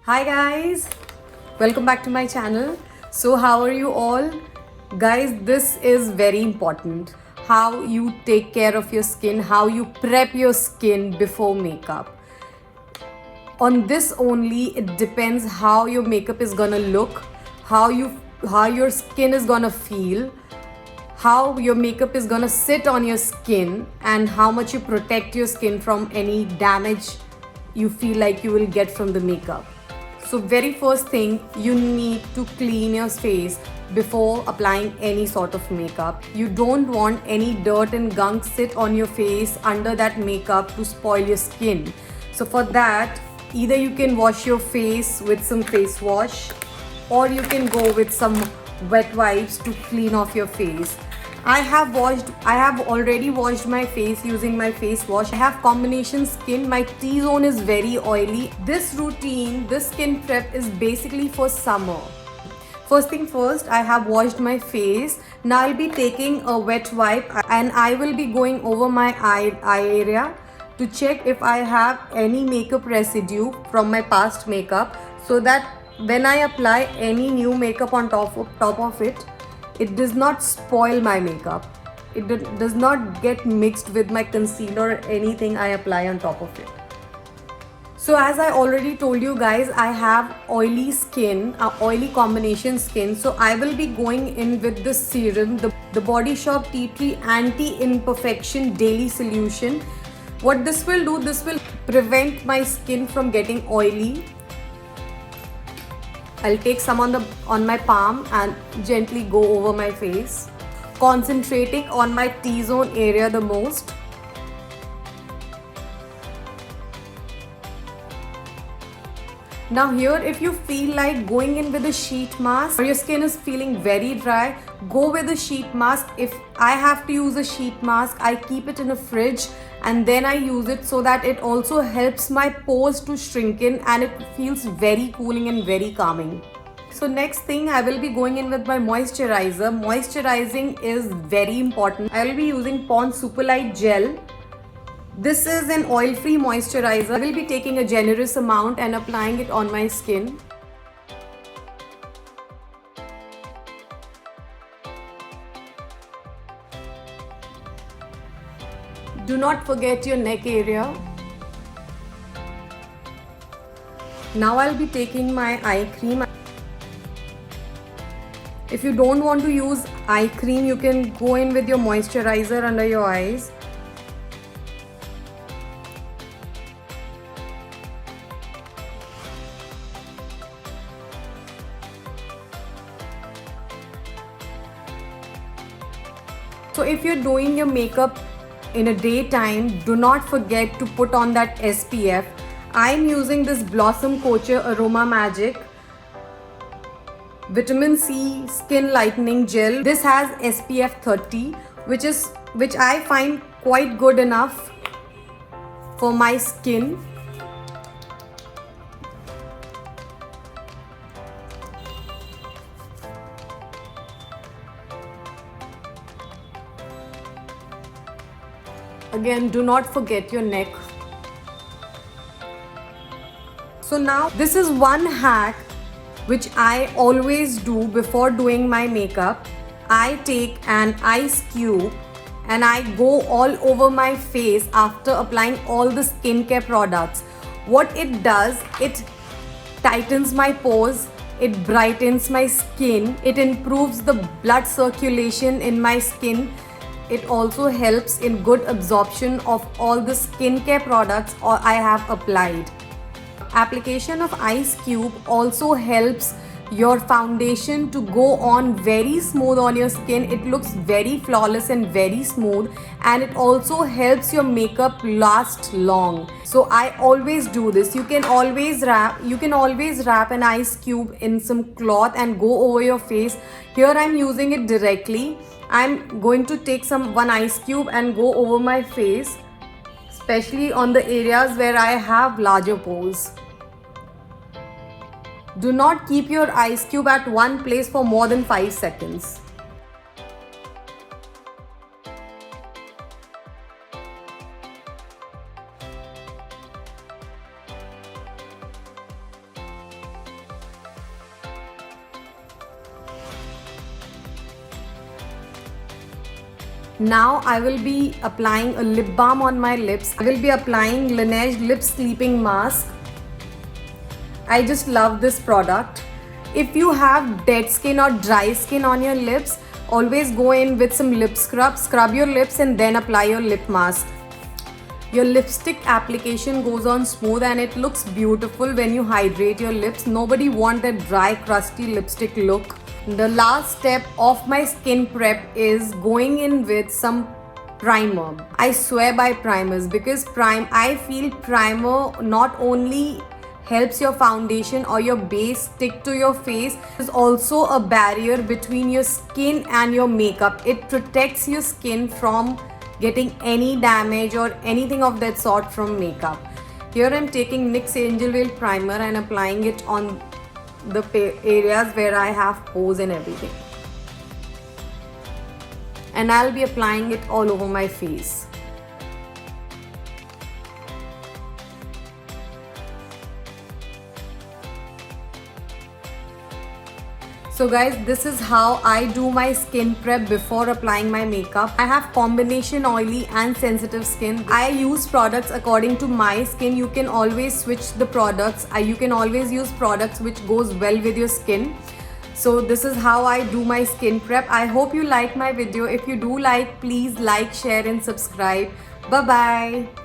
Hi guys, welcome back to my channel. So how are you all? Guys, this is very important. How you take care of your skin, how you prep your skin before makeup. On this only it depends how your makeup is gonna look, how your skin is gonna feel, how your makeup is gonna sit on your skin, and how much you protect your skin from any damage you feel like you will get from the makeup. So very first thing, you need to clean your face before applying any sort of makeup. You don't want any dirt and gunk sit on your face under that makeup to spoil your skin. So for that, either you can wash your face with some face wash, or you can go with some wet wipes to clean off your face. I have already washed my face using my face wash. I have combination skin. My T-zone is very oily. This routine, this skin prep is basically for summer. First thing first, I have washed my face. Now I'll be taking a wet wipe and I will be going over my eye area to check if I have any makeup residue from my past makeup, so that when I apply any new makeup on top of it, it does not spoil my makeup. It does not get mixed with my concealer or anything I apply on top of it. So as I already told you guys, I have oily skin, oily combination skin. So I will be going in with the serum, the Body Shop Tea Tree Anti-Imperfection Daily Solution. What this will do, this will prevent my skin from getting oily. I'll take some on my palm and gently go over my face, concentrating on my T-zone area the most. Now here, if you feel like going in with a sheet mask or your skin is feeling very dry, go with a sheet mask. If I have to use a sheet mask, I keep it in a fridge and then I use it, so that it also helps my pores to shrink in and it feels very cooling and very calming. So next thing, I will be going in with my moisturizer. Moisturizing is very important. I will be using Pond's Superlight Gel. This is an oil-free moisturizer. I will be taking a generous amount and applying it on my skin. Do not forget your neck area. Now I'll be taking my eye cream. If you don't want to use eye cream, you can go in with your moisturizer under your eyes. So if you're doing your makeup in a daytime, do not forget to put on that SPF. I'm using this Blossom Culture Aroma Magic Vitamin C Skin Lightening Gel. This has SPF 30, which I find quite good enough for my skin. Again, do not forget your neck. So now this is one hack which I always do before doing my makeup. I take an ice cube and I go all over my face after applying all the skincare products. What it does, it tightens my pores, it brightens my skin, it improves the blood circulation in my skin. It also helps in good absorption of all the skincare products I have applied. Application of ice cube also helps your foundation to go on very smooth on your skin. It looks very flawless and very smooth, and it also helps your makeup last long. So I always do this. You can always wrap an ice cube in some cloth and go over your face. Here I'm using it directly. I'm going to take one ice cube and go over my face, especially on the areas where I have larger pores. Do not keep your ice cube at one place for more than 5 seconds. Now I will be applying a lip balm on my lips. I will be applying Laneige Lip Sleeping Mask. I just love this product. If you have dead skin or dry skin on your lips, always go in with some lip scrub. Scrub your lips and then apply your lip mask. Your lipstick application goes on smooth and it looks beautiful when you hydrate your lips. Nobody wants that dry, crusty lipstick look. The last step of my skin prep is going in with some primer. I swear by primers because I feel primer not only helps your foundation or your base stick to your face, it is also a barrier between your skin and your makeup. It protects your skin from getting any damage or anything of that sort from makeup. Here I'm taking NYX Angel Veil primer and applying it on the areas where I have pores and everything. And I'll be applying it all over my face. So guys, this is how I do my skin prep before applying my makeup. I have combination oily and sensitive skin. I use products according to my skin. You can always switch the products. You can always use products which goes well with your skin. So this is how I do my skin prep. I hope you like my video. If you do like, please like, share and subscribe. Bye bye.